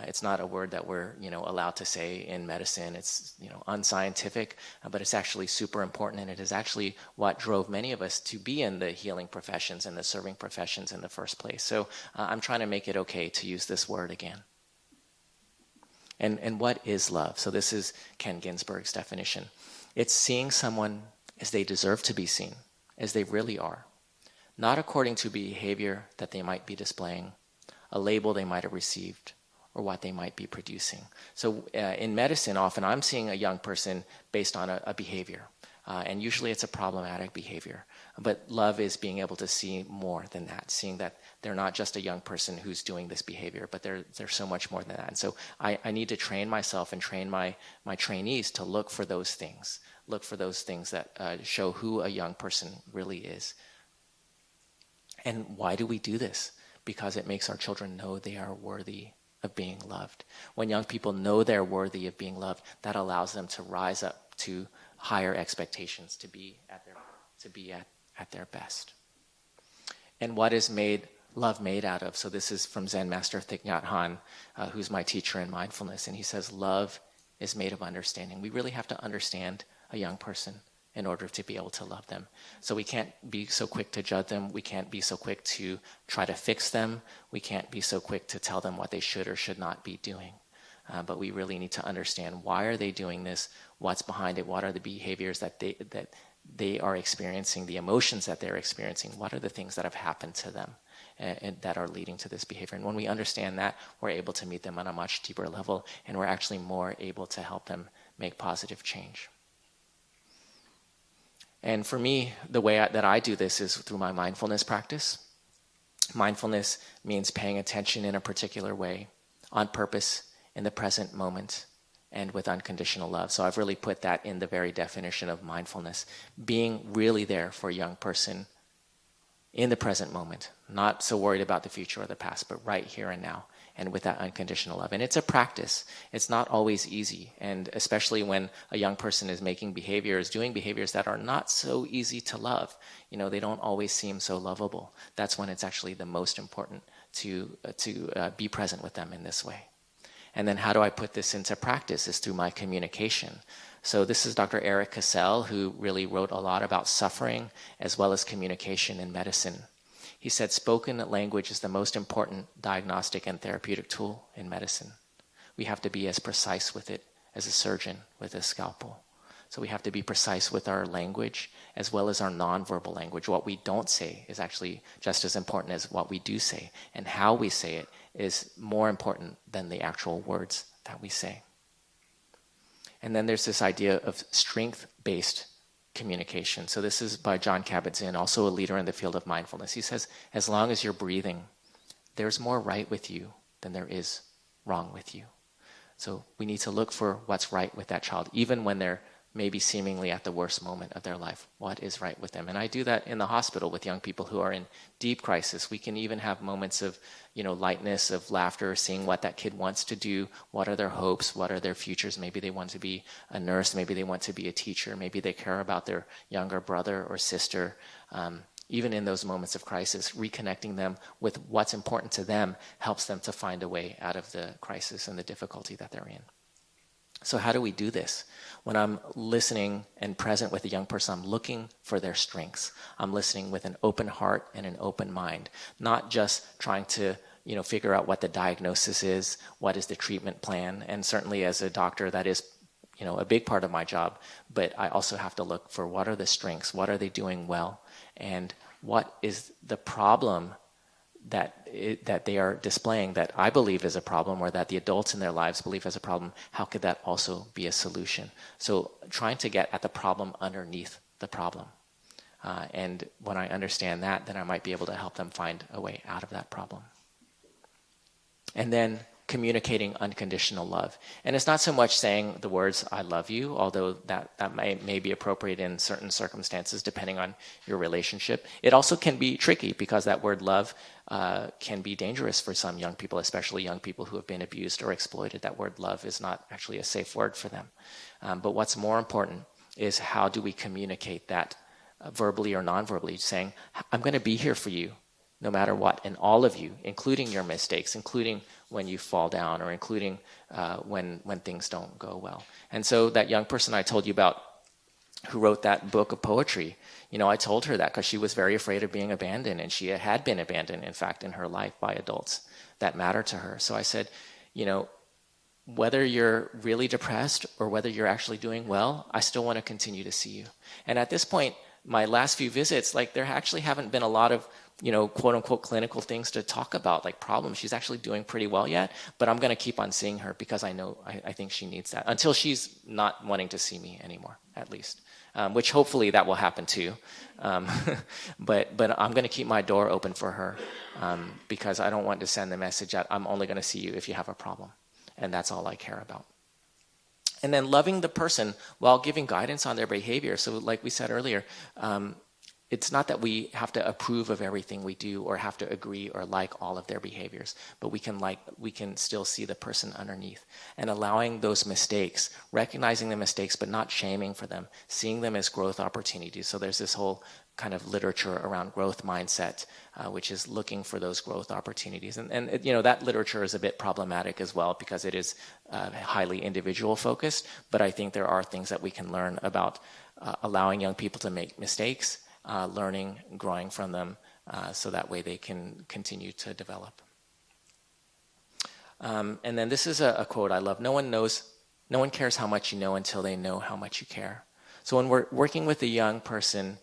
It's not a word that we're, allowed to say in medicine. It's, unscientific, but it's actually super important, and it is actually what drove many of us to be in the healing professions and the serving professions in the first place. So I'm trying to make it okay to use this word again. And what is love? So this is Ken Ginsberg's definition. It's seeing someone as they deserve to be seen, as they really are, not according to behavior that they might be displaying, a label they might have received, or what they might be producing. So in medicine, often I'm seeing a young person based on a behavior. And usually it's a problematic behavior. But love is being able to see more than that, seeing that they're not just a young person who's doing this behavior, but they're so much more than that. And so I need to train myself and train my trainees to look for those things that show who a young person really is. And why do we do this? Because it makes our children know they are worthy of being loved. When young people know they're worthy of being loved, that allows them to rise up to higher expectations, to be at their best. And what is love made out of? So this is from Zen Master Thich Nhat Hanh, who's my teacher in mindfulness, and he says love is made of understanding. We really have to understand a young person in order to be able to love them. So we can't be so quick to judge them. We can't be so quick to try to fix them. We can't be so quick to tell them what they should or should not be doing. But we really need to understand, why are they doing this? What's behind it? What are the behaviors that they are experiencing, the emotions that they're experiencing? What are the things that have happened to them and that are leading to this behavior? And when we understand that, we're able to meet them on a much deeper level, and we're actually more able to help them make positive change. And for me, the way that I do this is through my mindfulness practice. Mindfulness means paying attention in a particular way, on purpose, in the present moment, and with unconditional love. So I've really put that in the very definition of mindfulness. Being really there for a young person in the present moment, not so worried about the future or the past, but right here and now, and with that unconditional love. And it's a practice. It's not always easy, and especially when a young person is doing behaviors that are not so easy to love. They don't always seem so lovable. That's when it's actually the most important to be present with them in this way. And then how do I put this into practice? Is through my communication. So this is Dr. Eric Cassell, who really wrote a lot about suffering as well as communication in medicine. He said spoken language is the most important diagnostic and therapeutic tool in medicine. We have to be as precise with it as a surgeon with a scalpel. So we have to be precise with our language as well as our nonverbal language. What we don't say is actually just as important as what we do say, and how we say it is more important than the actual words that we say. And then there's this idea of strength-based communication. So this is by Jon Kabat-Zinn, also a leader in the field of mindfulness. He says, as long as you're breathing, there's more right with you than there is wrong with you. So we need to look for what's right with that child, even when they're maybe seemingly at the worst moment of their life. What is right with them? And I do that in the hospital with young people who are in deep crisis. We can even have moments of, lightness, of laughter, seeing what that kid wants to do, what are their hopes, what are their futures. Maybe they want to be a nurse, maybe they want to be a teacher, maybe they care about their younger brother or sister. Even in those moments of crisis, reconnecting them with what's important to them helps them to find a way out of the crisis and the difficulty that they're in. So how do we do this? When I'm listening and present with a young person, I'm looking for their strengths. I'm listening with an open heart and an open mind, not just trying to figure out what the diagnosis is, what is the treatment plan. And certainly as a doctor, that is a big part of my job. But I also have to look for what are the strengths, what are they doing well, and what is the problem that they are displaying that I believe is a problem, or that the adults in their lives believe is a problem. How could that also be a solution? So trying to get at the problem underneath the problem. And when I understand that, then I might be able to help them find a way out of that problem. And then communicating unconditional love. And it's not so much saying the words, I love you, although that may be appropriate in certain circumstances depending on your relationship. It also can be tricky because that word love can be dangerous for some young people, especially young people who have been abused or exploited. That word love is not actually a safe word for them. But what's more important is how do we communicate that verbally or non-verbally, saying, I'm going to be here for you no matter what, and all of you, including your mistakes, including when you fall down, or including when things don't go well. And so that young person I told you about who wrote that book of poetry, I told her that because she was very afraid of being abandoned, and she had been abandoned, in fact, in her life by adults that mattered to her. So I said, whether you're really depressed or whether you're actually doing well, I still want to continue to see you. And at this point, my last few visits, like there actually haven't been a lot of, quote unquote clinical things to talk about, like problems. She's actually doing pretty well yet, but I'm going to keep on seeing her because I think she needs that until she's not wanting to see me anymore, at least. Which hopefully that will happen too. But I'm going to keep my door open for her because I don't want to send the message that I'm only going to see you if you have a problem. And that's all I care about. And then loving the person while giving guidance on their behavior. So like we said earlier, it's not that we have to approve of everything we do or have to agree or like all of their behaviors, but we can still see the person underneath and allowing those mistakes, recognizing the mistakes, but not shaming for them, seeing them as growth opportunities. So there's this whole kind of literature around growth mindset, which is looking for those growth opportunities. And that literature is a bit problematic as well because it is highly individual focused, but I think there are things that we can learn about allowing young people to make mistakes, learning, growing from them, so that way they can continue to develop. And then this is a quote I love. No one cares how much you know until they know how much you care. So when we're working with a young person,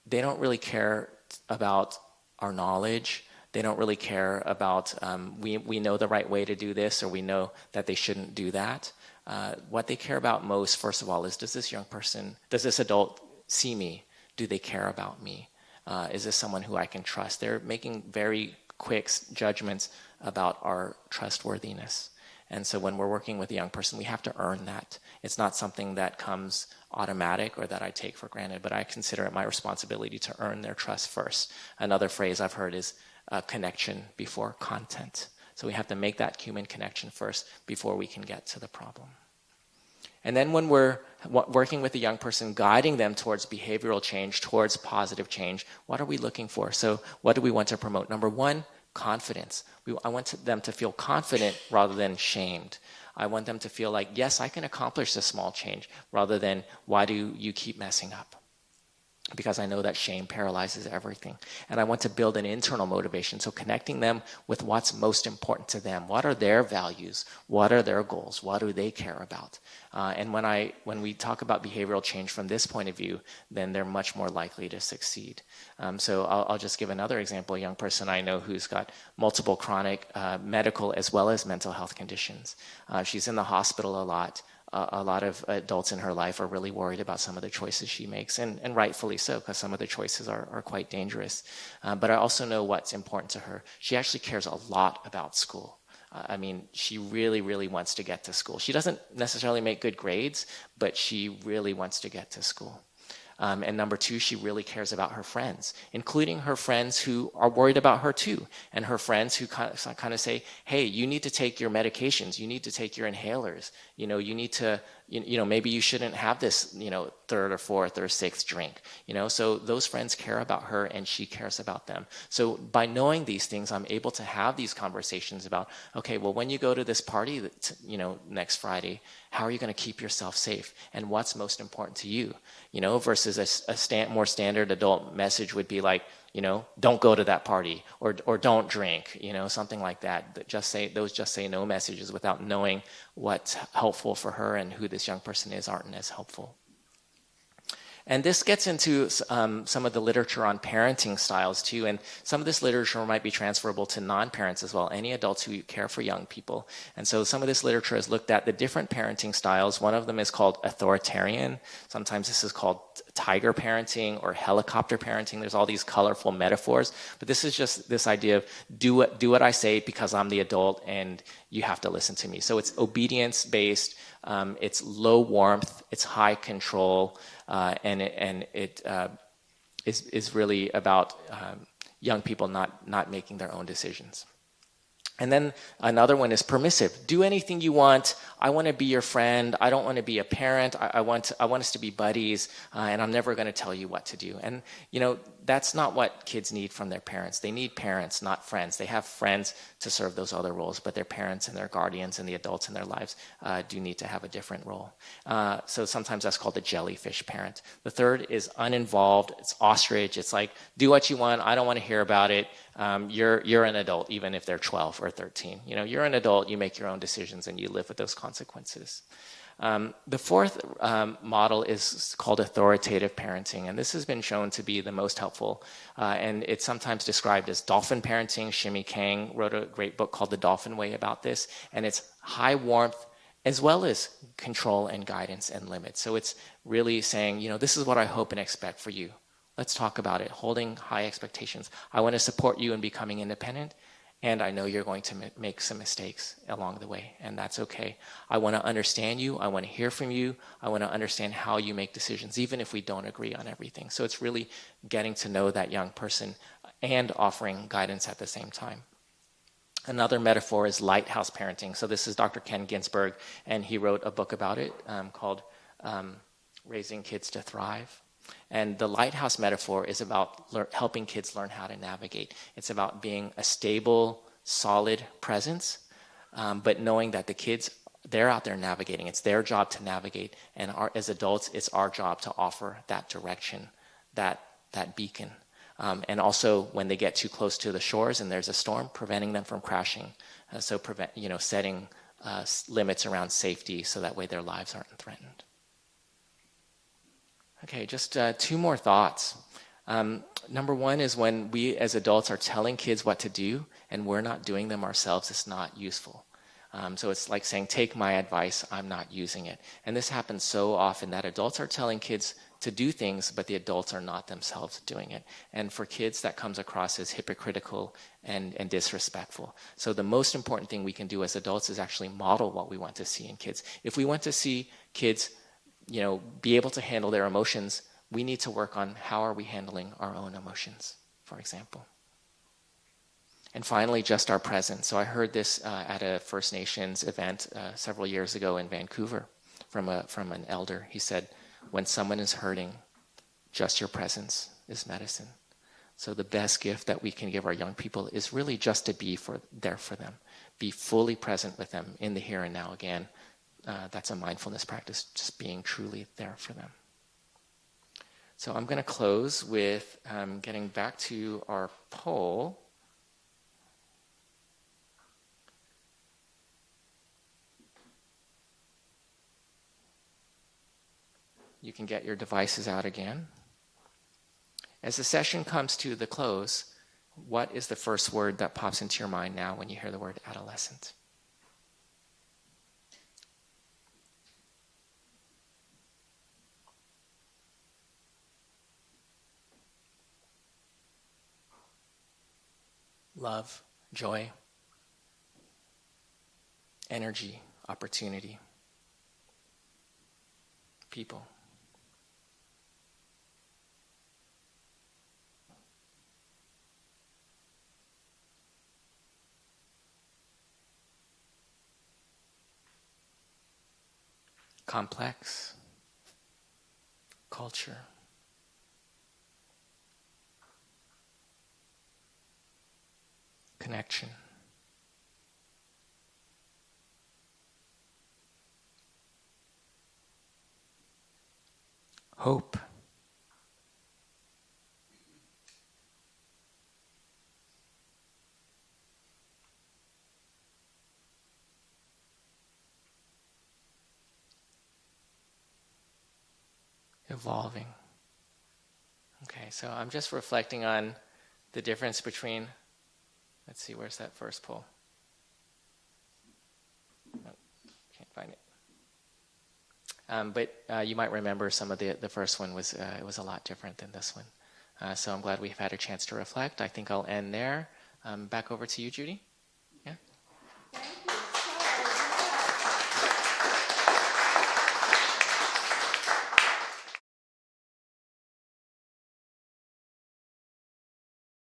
they don't really care about our knowledge. They don't really care about we know the right way to do this or we know that they shouldn't do that. What they care about most, first of all, is does this adult see me? Do they care about me? Is this someone who I can trust? They're making very quick judgments about our trustworthiness. And so when we're working with a young person, we have to earn that. It's not something that comes automatic or that I take for granted, but I consider it my responsibility to earn their trust first. Another phrase I've heard is connection before content. So we have to make that human connection first before we can get to the problem. And then when we're working with a young person, guiding them towards behavioral change, towards positive change, what are we looking for? So what do we want to promote? Number one, confidence. I want them to feel confident rather than shamed. I want them to feel like, yes, I can accomplish this small change, rather than, why do you keep messing up? Because I know that shame paralyzes everything. And I want to build an internal motivation. So connecting them with what's most important to them. What are their values? What are their goals? What do they care about? And when we talk about behavioral change from this point of view, then they're much more likely to succeed. So I'll just give another example. A young person I know who's got multiple chronic medical as well as mental health conditions. She's in the hospital a lot. A lot of adults in her life are really worried about some of the choices she makes, and rightfully so, because some of the choices are quite dangerous. But I also know what's important to her. She actually cares a lot about school. She really, really wants to get to school. She doesn't necessarily make good grades, but she really wants to get to school. And number two, she really cares about her friends, including her friends who are worried about her too, and her friends who kind of say, hey, you need to take your medications, you need to take your inhalers, you need to, maybe you shouldn't have this, third or fourth or sixth drink, so those friends care about her and she cares about them. So by knowing these things, I'm able to have these conversations about, okay, well, when you go to this party, next Friday, how are you going to keep yourself safe? And what's most important to you? Versus a more standard adult message would be like, don't go to that party or don't drink, something like that. Just say no messages without knowing what's helpful for her and who this young person is aren't as helpful. And this gets into some of the literature on parenting styles too, and some of this literature might be transferable to non-parents as well, any adults who care for young people. And so some of this literature has looked at the different parenting styles. One of them is called authoritarian. Sometimes this is called tiger parenting or helicopter parenting. There's all these colorful metaphors, but this is just this idea of do what I say because I'm the adult and you have to listen to me. So it's obedience-based, it's low warmth, it's high control, and it is really about young people not making their own decisions. And then another one is permissive. Do anything you want. I want to be your friend. I don't want to be a parent. I want us to be buddies, and I'm never going to tell you what to do. And that's not what kids need from their parents. They need parents, not friends. They have friends to serve those other roles, but their parents and their guardians and the adults in their lives do need to have a different role. So sometimes that's called the jellyfish parent. The third is uninvolved. It's ostrich. It's like, do what you want. I don't want to hear about it. You're an adult, even if they're 12 or 13. You're an adult. You make your own decisions and you live with those consequences. The fourth model is called authoritative parenting, and this has been shown to be the most helpful, and it's sometimes described as dolphin parenting. Shimmy Kang wrote a great book called The Dolphin Way about this, and it's high warmth as well as control and guidance and limits. So it's really saying, this is what I hope and expect for you. Let's talk about it, holding high expectations. I want to support you in becoming independent, and I know you're going to make some mistakes along the way, and that's okay. I want to understand you. I want to hear from you. I want to understand how you make decisions, even if we don't agree on everything. So it's really getting to know that young person and offering guidance at the same time. Another metaphor is lighthouse parenting. So this is Dr. Ken Ginsberg, and he wrote a book about it called Raising Kids to Thrive. And the lighthouse metaphor is about helping kids learn how to navigate. It's about being a stable, solid presence, but knowing that the kids, they're out there navigating. It's their job to navigate. And as adults, it's our job to offer that direction, that beacon. And also, when they get too close to the shores and there's a storm, preventing them from crashing. So setting limits around safety so that way their lives aren't threatened. Okay, just two more thoughts. Number one is when we as adults are telling kids what to do and we're not doing them ourselves, it's not useful. So it's like saying, take my advice, I'm not using it. And this happens so often that adults are telling kids to do things, but the adults are not themselves doing it. And for kids, that comes across as hypocritical and disrespectful. So the most important thing we can do as adults is actually model what we want to see in kids. If we want to see kids be able to handle their emotions, we need to work on how are we handling our own emotions, for example. And finally, just our presence. So I heard this at a First Nations event several years ago in Vancouver from an elder. He said, when someone is hurting, just your presence is medicine. So the best gift that we can give our young people is really just to be there for them. Be fully present with them in the here and now again. That's a mindfulness practice, just being truly there for them. So I'm going to close with getting back to our poll. You can get your devices out again. As the session comes to the close, what is the first word that pops into your mind now when you hear the word adolescent? Love, joy, energy, opportunity, people. Complex, culture, connection, hope, evolving. Okay, so I'm just reflecting on the difference between, let's see, where's that first poll? Oh, can't find it. But you might remember some of the first one was it was a lot different than this one. So I'm glad we've had a chance to reflect. I think I'll end there. Back over to you, Judy.